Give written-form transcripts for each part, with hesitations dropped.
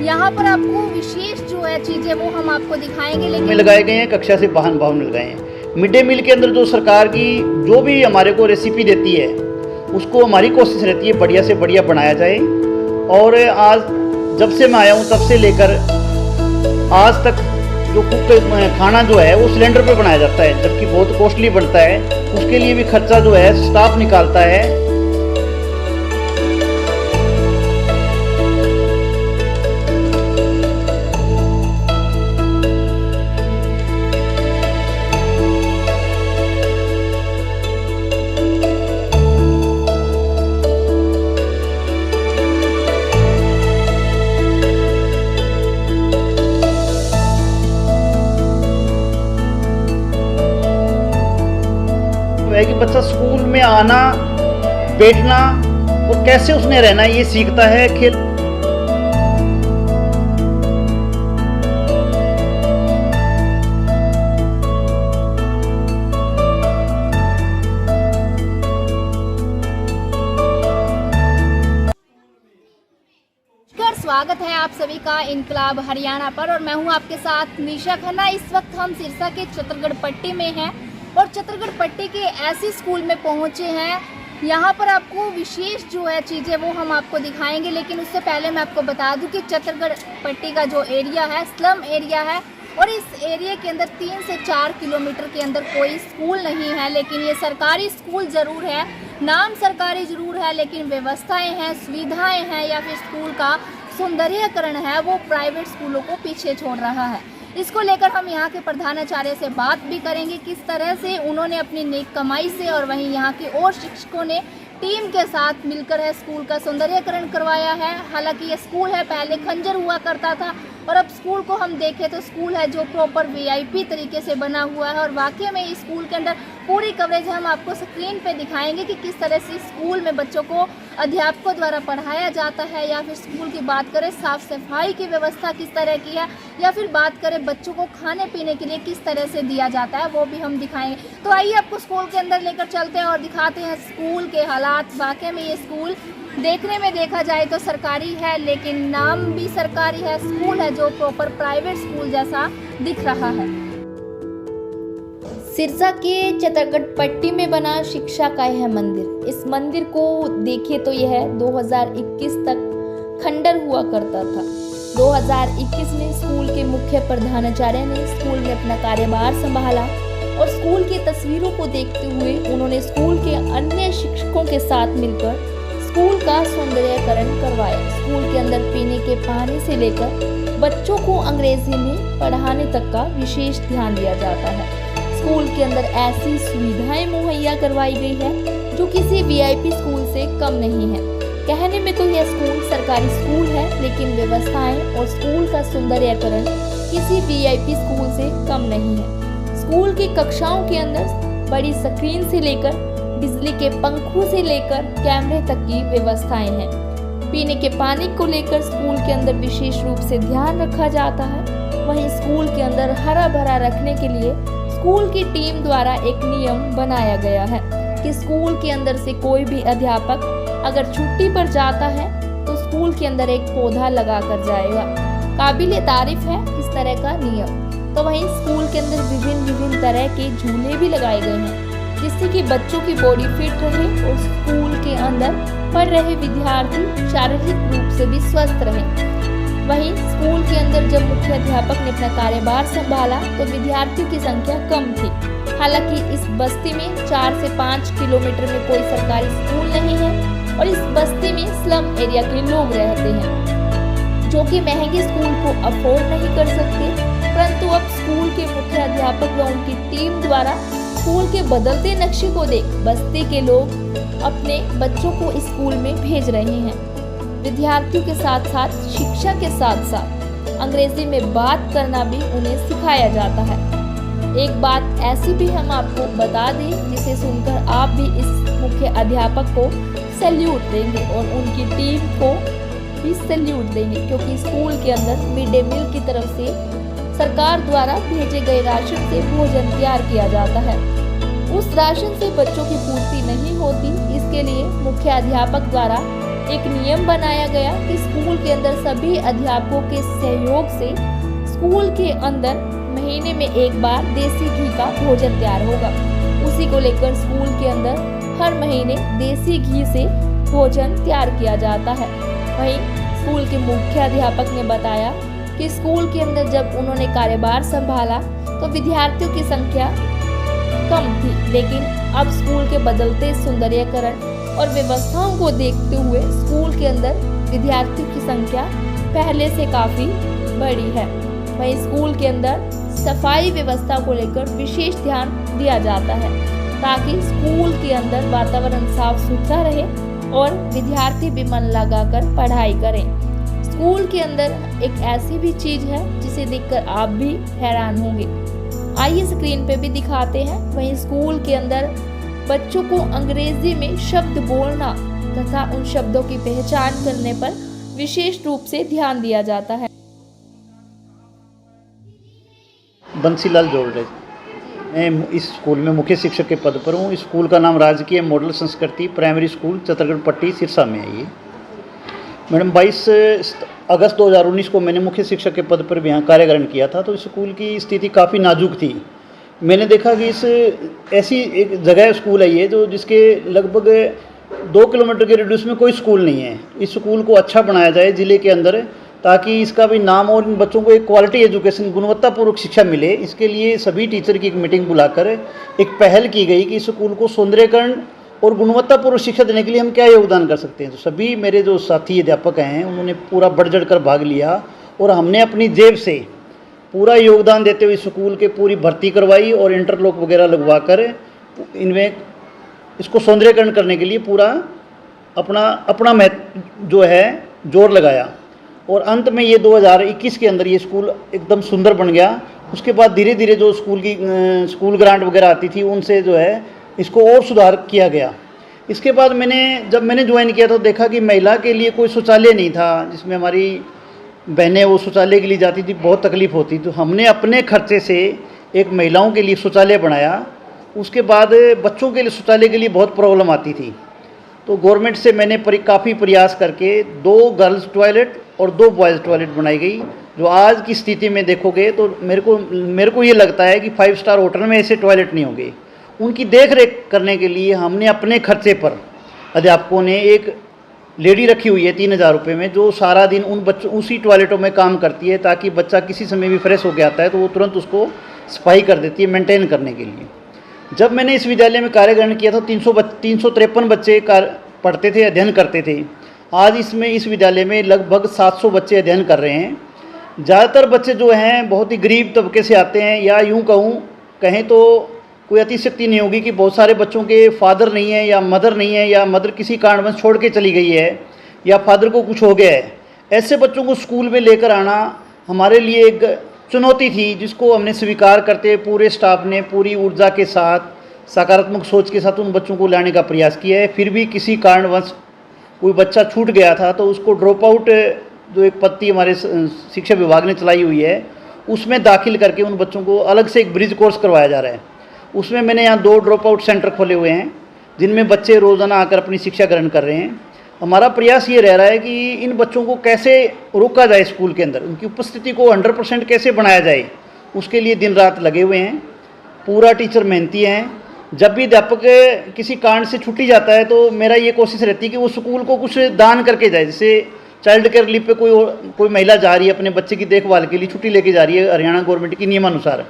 यहाँ पर आपको विशेष जो है चीजें वो हम आपको दिखाएंगे। में लेकिन लगाए गए हैं, कक्षा से वाहन भवन लगाए हैं। मिड डे मील के अंदर जो सरकार की जो भी हमारे को रेसिपी देती है उसको हमारी कोशिश रहती है बढ़िया से बढ़िया बनाया जाए। और आज जब से मैं आया हूँ तब से लेकर आज तक जो कुक खाना जो है वो सिलेंडर पे बनाया जाता है, जबकि बहुत कॉस्टली बनता है। उसके लिए भी खर्चा जो है स्टाफ निकालता है। है कि बच्चा स्कूल में आना, बैठना और कैसे उसने रहना ये सीखता है। खेल स्वागत है आप सभी का इनकलाब हरियाणा पर, और मैं हूं आपके साथ निशा खन्ना। इस वक्त हम सिरसा के चित्रगढ़ पट्टी में हैं और चित्रगढ़ पट्टी के ऐसे स्कूल में पहुंचे हैं। यहाँ पर आपको विशेष जो है चीज़ें वो हम आपको दिखाएंगे। लेकिन उससे पहले मैं आपको बता दूं कि चित्रगढ़ पट्टी का जो एरिया है स्लम एरिया है, और इस एरिया के अंदर 3 से 4 किलोमीटर के अंदर कोई स्कूल नहीं है। लेकिन ये सरकारी स्कूल ज़रूर है, नाम सरकारी ज़रूर है, लेकिन व्यवस्थाएँ हैं, सुविधाएँ हैं या फिर स्कूल का सौंदर्यीकरण है वो प्राइवेट स्कूलों को पीछे छोड़ रहा है। इसको लेकर हम यहाँ के प्रधानाचार्य से बात भी करेंगे, किस तरह से उन्होंने अपनी नेक कमाई से और वहीं यहाँ के और शिक्षकों ने टीम के साथ मिलकर है स्कूल का सौंदर्यीकरण करवाया है। हालांकि ये स्कूल है पहले खंजर हुआ करता था, और अब स्कूल को हम देखें तो स्कूल है जो प्रॉपर वीआईपी तरीके से बना हुआ है। और वाकई में इस स्कूल के अंदर पूरी कवरेज हम आपको स्क्रीन पे दिखाएंगे कि किस तरह से स्कूल में बच्चों को अध्यापकों द्वारा पढ़ाया जाता है, या फिर स्कूल की बात करें साफ़ सफाई की व्यवस्था किस तरह की है, या फिर बात करें बच्चों को खाने पीने के लिए किस तरह से दिया जाता है, वो भी हम दिखाएंगे। तो आइए आपको स्कूल के अंदर लेकर चलते हैं और दिखाते हैं स्कूल के हालात। वाकई में ये स्कूल देखने में देखा जाए तो सरकारी है, लेकिन नाम भी सरकारी है। स्कूल है जो प्रॉपर प्राइवेट स्कूल जैसा दिख रहा है। सिरसा के चित्रगढ़ पट्टी में बना शिक्षा का यह मंदिर, इस मंदिर को देखिए तो यह 2021 तक खंडर हुआ करता था। 2021 में स्कूल के मुख्य प्रधानाचार्य ने स्कूल में अपना कार्यभार संभाला और स्कूल की तस्वीरों को देखते हुए उन्होंने स्कूल के अन्य शिक्षकों के साथ मिलकर स्कूल का सौंदर्यीकरण करवाया। स्कूल के अंदर पीने के पानी से लेकर बच्चों को अंग्रेजी में पढ़ाने तक का विशेष ध्यान दिया जाता है। स्कूल के अंदर ऐसी सुविधाएं मुहैया करवाई गई है जो किसी वीआईपी स्कूल से कम नहीं है। कहने में तो यह स्कूल सरकारी स्कूल है, लेकिन व्यवस्थाएं और स्कूल का सौंदर्यीकरण किसी वीआईपी स्कूल से कम नहीं है। स्कूल की कक्षाओं के अंदर बड़ी स्क्रीन से लेकर बिजली के पंखों से लेकर कैमरे तक की व्यवस्थाएं हैं। पीने के पानी को लेकर स्कूल के अंदर विशेष रूप से ध्यान रखा जाता है। वहीं स्कूल के अंदर हरा भरा रखने के लिए स्कूल की टीम द्वारा एक नियम बनाया गया है कि स्कूल के अंदर से कोई भी अध्यापक अगर छुट्टी पर जाता है तो स्कूल के अंदर एक पौधा लगा कर जाएगा। काबिले तारीफ है इस तरह का नियम। तो वहीं स्कूल के अंदर विभिन्न तरह के झूले भी लगाए गए हैं जिससे कि बच्चों की बॉडी फिट रहे और स्कूल के अंदर पढ़ रहे विद्यार्थी शारीरिक रूप से भी स्वस्थ रहे। वहीं स्कूल के अंदर जब मुख्य अध्यापक ने अपना कार्यभार संभाला तो विद्यार्थियों की संख्या कम थी। हालांकि इस बस्ती में 4 से 5 किलोमीटर में कोई सरकारी स्कूल नहीं है और इस बस्ती में स्लम एरिया के लोग रहते हैं जो कि महंगे स्कूल को अफोर्ड नहीं कर सकते। परंतु अब स्कूल के मुख्य अध्यापक व उनकी टीम द्वारा स्कूल के बदलते नक्शे को देख बस्ती के लोग अपने बच्चों को स्कूल में भेज रहे हैं। विद्यार्थियों के साथ साथ शिक्षा के साथ साथ अंग्रेजी में बात करना भी उन्हें सिखाया जाता है। एक बात ऐसी भी हम आपको बता दें जिसे सुनकर आप भी इस मुख्य अध्यापक को सैल्यूट देंगे और उनकी टीम को भी सैल्यूट देंगे, क्योंकि स्कूल के अंदर मिड डे मील की तरफ से सरकार द्वारा भेजे गए राशन से भोजन तैयार किया जाता है। उस राशन से बच्चों की पूर्ति नहीं होती, इसके लिए मुख्य अध्यापक द्वारा एक नियम बनाया गया कि स्कूल के अंदर सभी अध्यापकों के सहयोग से स्कूल के अंदर महीने में एक बार देसी घी का भोजन तैयार होगा। उसी को लेकर स्कूल के अंदर हर महीने देसी घी से भोजन तैयार किया जाता है। वहीं स्कूल के मुख्य अध्यापक ने बताया कि स्कूल के अंदर जब उन्होंने कार्यभार संभाला तो विद्यार्थियों की संख्या कम थी, लेकिन अब स्कूल के बदलते सौंदर्यीकरण और व्यवस्थाओं को देखते हुए स्कूल के अंदर विद्यार्थियों की संख्या पहले से काफ़ी बढ़ी है। वहीं स्कूल के अंदर सफाई व्यवस्था को लेकर विशेष ध्यान दिया जाता है ताकि स्कूल के अंदर वातावरण साफ सुथरा रहे और विद्यार्थी भी मन लगाकर पढ़ाई करें। स्कूल के अंदर एक ऐसी भी चीज़ है जिसे देखकर आप भी हैरान होंगे। आइए स्क्रीन पे भी दिखाते हैं। वहीं स्कूल के अंदर बच्चों को अंग्रेजी में शब्द बोलना तथा उन शब्दों की पहचान करने पर विशेष रूप से ध्यान दिया जाता है। बंसीलाल जोड़े, मैं इस स्कूल में मुख्य शिक्षक के पद पर हूँ। इस स्कूल का नाम राजकीय मॉडल संस्कृति प्राइमरी स्कूल चतरगढ़ पट्टी सिरसा में है। ये मैडम 22 अगस्त 2019 को मैंने मुख्य शिक्षक के पद पर भी यहाँ कार्य ग्रहण किया था। तो इस स्कूल की स्थिति काफ़ी नाजुक थी। मैंने देखा कि इस ऐसी एक जगह स्कूल है ये जो जिसके लगभग 2 किलोमीटर के रेडियस में कोई स्कूल नहीं है। इस स्कूल को अच्छा बनाया जाए ज़िले के अंदर ताकि इसका भी नाम और इन बच्चों को एक क्वालिटी एजुकेशन गुणवत्तापूर्वक शिक्षा मिले। इसके लिए सभी टीचर की एक मीटिंग बुलाकर एक पहल की गई कि इस स्कूल को सौंदर्यीकरण और गुणवत्तापूर्वक शिक्षा देने के लिए हम क्या योगदान कर सकते हैं। तो सभी मेरे जो साथी अध्यापक हैं उन्होंने पूरा बढ़ चढ़ कर भाग लिया और हमने अपनी जेब से पूरा योगदान देते हुए स्कूल के पूरी भर्ती करवाई और इंटरलॉक वगैरह लगवा कर इनमें इसको सौंदर्यीकरण करने के लिए पूरा अपना जो है जोर लगाया। और अंत में ये 2021 के अंदर ये स्कूल एकदम सुंदर बन गया। उसके बाद धीरे धीरे जो स्कूल ग्रांट वगैरह आती थी उनसे जो है इसको और सुधार किया गया। इसके बाद जब मैंने ज्वाइन किया तो देखा कि महिला के लिए कोई शौचालय नहीं था जिसमें हमारी बहनें वो शौचालय के लिए जाती थी, बहुत तकलीफ़ होती। तो हमने अपने खर्चे से एक महिलाओं के लिए शौचालय बनाया। उसके बाद बच्चों के लिए शौचालय के लिए बहुत प्रॉब्लम आती थी। तो गवर्नमेंट से मैंने काफ़ी प्रयास करके 2 गर्ल्स टॉयलेट और 2 बॉयज़ टॉयलेट बनाई गई। जो आज की स्थिति में देखोगे तो मेरे को ये लगता है कि 5 स्टार होटल में ऐसे टॉयलेट नहीं होंगे। उनकी देख रेख करने के लिए हमने अपने खर्चे पर अध्यापकों ने एक लेडी रखी हुई है 3000 रुपये में, जो सारा दिन उन बच्चों उसी टॉयलेटों में काम करती है ताकि बच्चा किसी समय भी फ्रेश होकर आता है तो वो तुरंत उसको सफाई कर देती है मेंटेन करने के लिए। जब मैंने इस विद्यालय में कार्य ग्रहण किया था 353 बच्चे पढ़ते थे, अध्ययन करते थे। आज इस विद्यालय में लगभग 700 बच्चे अध्ययन कर रहे हैं। ज़्यादातर बच्चे जो हैं बहुत ही गरीब तबके से आते हैं, या यूँ कहें तो कोई अतिशक्ति नहीं होगी कि बहुत सारे बच्चों के फादर नहीं है या मदर नहीं है, या मदर किसी कारणवश छोड़ के चली गई है, या फादर को कुछ हो गया है। ऐसे बच्चों को स्कूल में लेकर आना हमारे लिए एक चुनौती थी, जिसको हमने स्वीकार करते पूरे स्टाफ ने पूरी ऊर्जा के साथ सकारात्मक सोच के साथ उन बच्चों को लाने का प्रयास किया है। फिर भी किसी कारणवश कोई बच्चा छूट गया था तो उसको ड्रॉप आउट जो एक पद्धति हमारे शिक्षा विभाग ने चलाई हुई है उसमें दाखिल करके उन बच्चों को अलग से एक ब्रिज कोर्स करवाया जा रहा है। उसमें मैंने यहाँ 2 ड्रॉप आउट सेंटर खोले हुए हैं जिनमें बच्चे रोज़ाना आकर अपनी शिक्षा ग्रहण कर रहे हैं। हमारा प्रयास ये रह रहा है कि इन बच्चों को कैसे रोका जाए, स्कूल के अंदर उनकी उपस्थिति को 100% कैसे बनाया जाए, उसके लिए दिन रात लगे हुए हैं। पूरा टीचर मेहनती हैं। जब भी अध्यापक किसी कारण से छुट्टी जाता है तो मेरा ये कोशिश रहती है कि वो स्कूल को कुछ दान करके जाए। जैसे चाइल्ड केयर लीव पे कोई महिला जा रही है अपने बच्चे की देखभाल के लिए, छुट्टी लेके जा रही है हरियाणा गवर्नमेंट की नियमानुसार,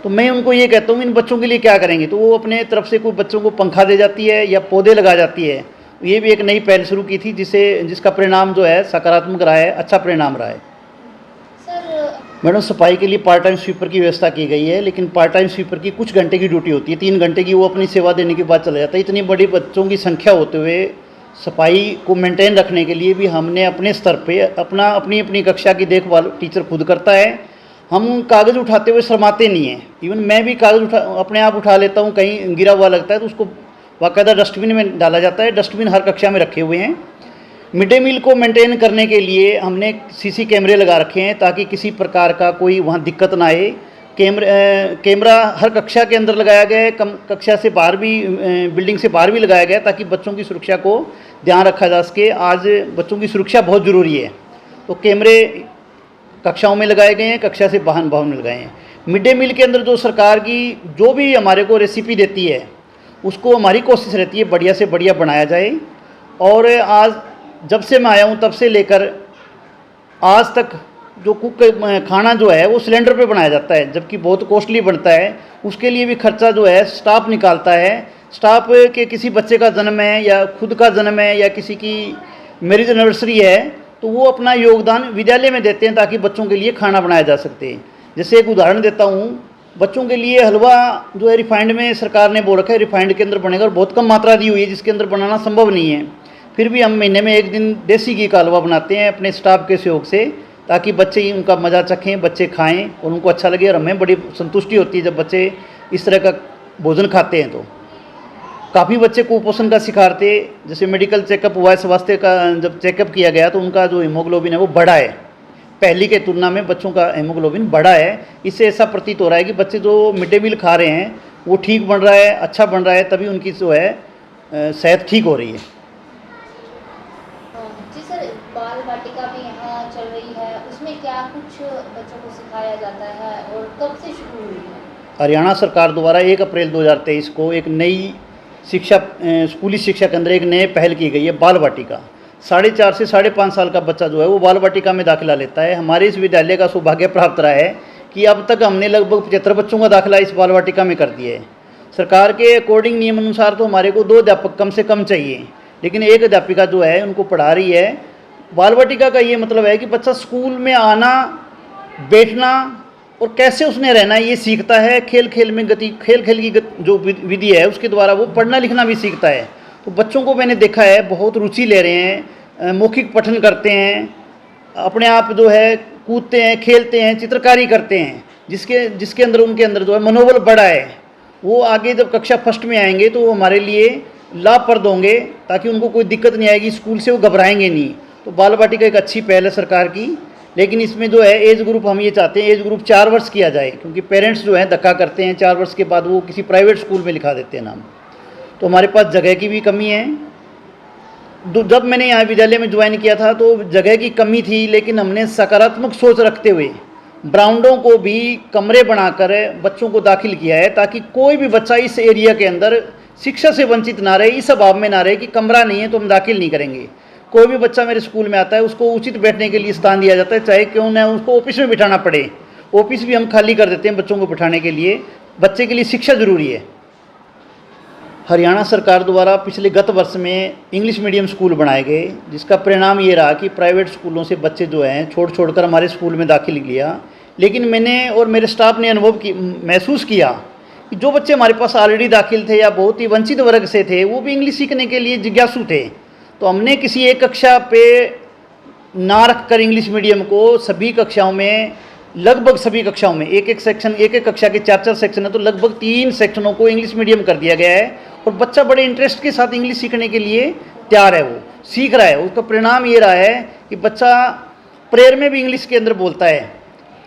तो मैं उनको ये कहता हूँ इन बच्चों के लिए क्या करेंगे, तो वो अपने तरफ से कोई बच्चों को पंखा दे जाती है या पौधे लगा जाती है। ये भी एक नई पहल शुरू की थी जिसका परिणाम जो है सकारात्मक रहा है, अच्छा परिणाम रहा है। मैडम सफाई के लिए पार्ट टाइम स्वीपर की व्यवस्था की गई है, लेकिन पार्ट टाइम स्वीपर की कुछ घंटे की ड्यूटी होती है, 3 घंटे की वो अपनी सेवा देने के बाद चला जाता है। इतनी बड़ी बच्चों की संख्या होते हुए सफाई को मेंटेन रखने के लिए भी हमने अपने स्तर पे अपनी कक्षा की देखभाल टीचर खुद करता है। हम कागज़ उठाते हुए शर्माते नहीं हैं। इवन मैं भी कागज़ अपने आप उठा लेता हूँ, कहीं गिरा हुआ लगता है तो उसको बाकायदा डस्टबिन में डाला जाता है। डस्टबिन हर कक्षा में रखे हुए हैं। मिड डे मील को मेंटेन करने के लिए हमने सीसी कैमरे लगा रखे हैं ताकि किसी प्रकार का कोई वहाँ दिक्कत ना आए। कैमरा हर कक्षा के अंदर लगाया गया है, कक्षा से बाहर भी, बिल्डिंग से बाहर भी लगाया गया है ताकि बच्चों की सुरक्षा को ध्यान रखा जा सके। आज बच्चों की सुरक्षा बहुत ज़रूरी है, तो कैमरे कक्षाओं में लगाए गए हैं, कक्षा से बाहर भवन में लगाए हैं। मिड डे मील के अंदर जो सरकार की जो भी हमारे को रेसिपी देती है, उसको हमारी कोशिश रहती है बढ़िया से बढ़िया बनाया जाए। और आज जब से मैं आया हूँ तब से लेकर आज तक जो कुक खाना जो है वो सिलेंडर पे बनाया जाता है, जबकि बहुत कॉस्टली बनता है। उसके लिए भी खर्चा जो है स्टाफ निकालता है। स्टाफ के किसी बच्चे का जन्म है या खुद का जन्म है या किसी की मैरिज एनिवर्सरी है, तो वो अपना योगदान विद्यालय में देते हैं ताकि बच्चों के लिए खाना बनाया जा सकते हैं। जैसे एक उदाहरण देता हूँ, बच्चों के लिए हलवा जो है रिफाइंड में सरकार ने बोल रखा है रिफाइंड के अंदर बनेगा, और बहुत कम मात्रा दी हुई है जिसके अंदर बनाना संभव नहीं है। फिर भी हम महीने में एक दिन देसी घी का हलवा बनाते हैं अपने स्टाफ के सहयोग से, ताकि बच्चे ही उनका मज़ा चखें, बच्चे खाएं और उनको अच्छा लगे। और हमें बड़ी संतुष्टि होती है जब बच्चे इस तरह का भोजन खाते हैं। तो काफ़ी बच्चे कुपोषण का शिकार थे। जैसे मेडिकल चेकअप हुआ है, स्वास्थ्य का जब चेकअप किया गया तो उनका जो हीमोग्लोबिन है वो बढ़ा है, पहली के तुलना में बच्चों का हीमोग्लोबिन बढ़ा है। इससे ऐसा प्रतीत हो रहा है कि बच्चे जो मिड डे मील खा रहे हैं वो ठीक बन रहा है, अच्छा बन रहा है, तभी उनकी जो है सेहत ठीक हो रही है। जी सर, बाल वाटिका भी यहाँ चल रही है, उसमें क्या कुछ बच्चों को सिखाया जाता है और कब से शुरू हुई है? हरियाणा सरकार द्वारा 1 अप्रैल 2023 को एक नई शिक्षा स्कूली शिक्षा के अंदर एक नए पहल की गई है, बाल वाटिका। 4.5 से 5.5 साल का बच्चा जो है वो बाल वाटिका में दाखिला लेता है। हमारे इस विद्यालय का सौभाग्य प्राप्त रहा है कि अब तक हमने लगभग 75 बच्चों का दाखिला इस बाल वाटिका में कर दिया है। सरकार के अकॉर्डिंग नियम अनुसार तो हमारे को 2 अध्यापक कम से कम चाहिए, लेकिन एक अध्यापिका जो है उनको पढ़ा रही है। बाल वाटिका का ये मतलब है कि बच्चा स्कूल में आना, बैठना और कैसे उसने रहना ये सीखता है। खेल खेल में गति, खेल खेल की जो विधि है उसके द्वारा वो पढ़ना लिखना भी सीखता है। तो बच्चों को मैंने देखा है बहुत रुचि ले रहे हैं, मौखिक पठन करते हैं, अपने आप जो है कूदते हैं, खेलते हैं, चित्रकारी करते हैं, जिसके अंदर उनके अंदर जो है मनोबल बढ़ा है। वो आगे जब कक्षा फर्स्ट में आएंगे तो वो हमारे लिए लाभप्रद होंगे, ताकि उनको कोई दिक्कत नहीं आएगी, स्कूल से वो घबराएंगे नहीं। तो बाल वाटिका एक अच्छी पहल है सरकार की, लेकिन इसमें जो है एज ग्रुप हम ये चाहते हैं एज ग्रुप 4 वर्ष किया जाए, क्योंकि पेरेंट्स जो हैं धक्का करते हैं, 4 वर्ष के बाद वो किसी प्राइवेट स्कूल में लिखा देते हैं नाम। तो हमारे पास जगह की भी कमी है। जब मैंने यहाँ विद्यालय में ज्वाइन किया था तो जगह की कमी थी, लेकिन हमने सकारात्मक सोच रखते हुए ब्राउंडों को भी कमरे बनाकर बच्चों को दाखिल किया है, ताकि कोई भी बच्चा इस एरिया के अंदर शिक्षा से वंचित ना रहे, इस अभाव में ना रहे कि कमरा नहीं है तो हम दाखिल नहीं करेंगे। कोई भी बच्चा मेरे स्कूल में आता है उसको उचित बैठने के लिए स्थान दिया जाता है, चाहे क्यों ना उसको ऑफिस में बिठाना पड़े। ऑफिस भी हम खाली कर देते हैं बच्चों को बिठाने के लिए। बच्चे के लिए शिक्षा जरूरी है। हरियाणा सरकार द्वारा पिछले गत वर्ष में इंग्लिश मीडियम स्कूल बनाए गए, जिसका परिणाम ये रहा कि प्राइवेट स्कूलों से बच्चे जो हैं छोड़कर हमारे स्कूल में दाखिल लिया। लेकिन मैंने और मेरे स्टाफ ने महसूस किया कि जो बच्चे हमारे पास ऑलरेडी दाखिल थे या बहुत ही वंचित वर्ग से थे, वो भी इंग्लिश सीखने के लिए जिज्ञासु थे। तो हमने किसी एक कक्षा पे ना रख कर इंग्लिश मीडियम को सभी कक्षाओं में, लगभग सभी कक्षाओं में एक एक कक्षा के 4 सेक्शन है, तो लगभग 3 सेक्शनों को इंग्लिश मीडियम कर दिया गया है। और बच्चा बड़े इंटरेस्ट के साथ इंग्लिश सीखने के लिए तैयार है, वो सीख रहा है। उसका परिणाम ये रहा है कि बच्चा प्रेयर में भी इंग्लिश के अंदर बोलता है।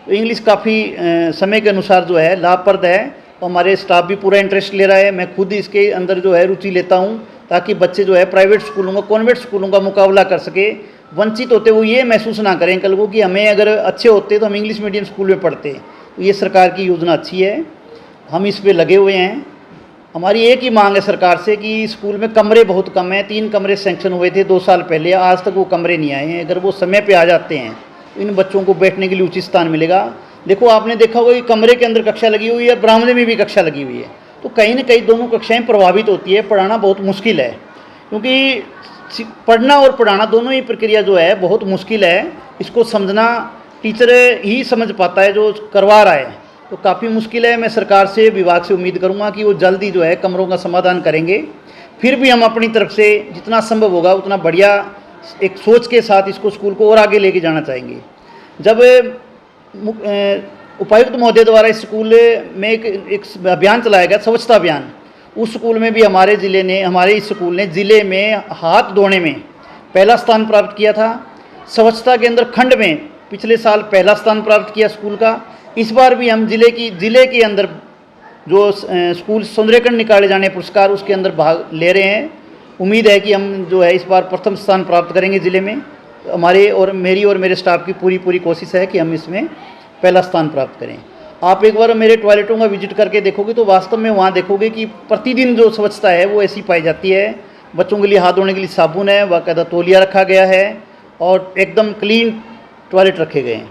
तो इंग्लिश काफ़ी समय के अनुसार जो है लाभप्रद है, तो हमारे स्टाफ भी पूरा इंटरेस्ट ले रहा है। मैं खुद इसके अंदर जो है रुचि लेता हूँ, ताकि बच्चे जो है प्राइवेट स्कूलों का, कॉन्वेंट स्कूलों का मुकाबला कर सके। वंचित होते वो ये महसूस ना करें कल को कि हमें अगर अच्छे होते तो हम इंग्लिश मीडियम स्कूल में पढ़ते। तो ये सरकार की योजना अच्छी है, हम इस पे लगे हुए हैं। हमारी एक ही मांग है सरकार से कि स्कूल में कमरे बहुत कम हैं। 3 कमरे सैंक्शन हुए थे 2 साल पहले, आज तक वो कमरे नहीं आए हैं। अगर वो समय पे आ जाते हैं तो इन बच्चों को बैठने के लिए उचित स्थान मिलेगा। देखो, आपने देखा होगा कि कमरे के अंदर कक्षा लगी हुई है, बरामदे में भी कक्षा लगी हुई है, तो कहीं ना कहीं दोनों कक्षाएं प्रभावित होती है। पढ़ाना बहुत मुश्किल है, क्योंकि पढ़ना और पढ़ाना दोनों ही प्रक्रिया जो है बहुत मुश्किल है। इसको समझना टीचर ही समझ पाता है जो करवा रहा है, तो काफ़ी मुश्किल है। मैं सरकार से, विभाग से उम्मीद करूँगा कि वो जल्द ही जो है कमरों का समाधान करेंगे। फिर भी हम अपनी तरफ से जितना संभव होगा उतना बढ़िया एक सोच के साथ इसको, स्कूल को और आगे लेके जाना चाहेंगे। जब उपायुक्त महोदय द्वारा इस स्कूल में एक अभियान चलाया गया, स्वच्छता अभियान, उस स्कूल में भी हमारे इस स्कूल ने ज़िले में हाथ धोने में पहला स्थान प्राप्त किया था। स्वच्छता के अंदर खंड में पिछले साल पहला स्थान प्राप्त किया स्कूल का। इस बार भी हम ज़िले के अंदर जो स्कूल सौंदर्यकरण निकाले जाने पुरस्कार, उसके अंदर भाग ले रहे हैं। उम्मीद है कि हम जो है इस बार प्रथम स्थान प्राप्त करेंगे ज़िले में। हमारे और मेरी और मेरे स्टाफ की पूरी कोशिश है कि हम इसमें पहला स्थान प्राप्त करें। आप एक बार मेरे टॉयलेटों का विजिट करके देखोगे तो वास्तव में वहाँ देखोगे कि प्रतिदिन जो स्वच्छता है वो ऐसी पाई जाती है। बच्चों के लिए हाथ धोने के लिए साबुन है, बाकायदा तौलिया रखा गया है और एकदम क्लीन टॉयलेट रखे गए हैं।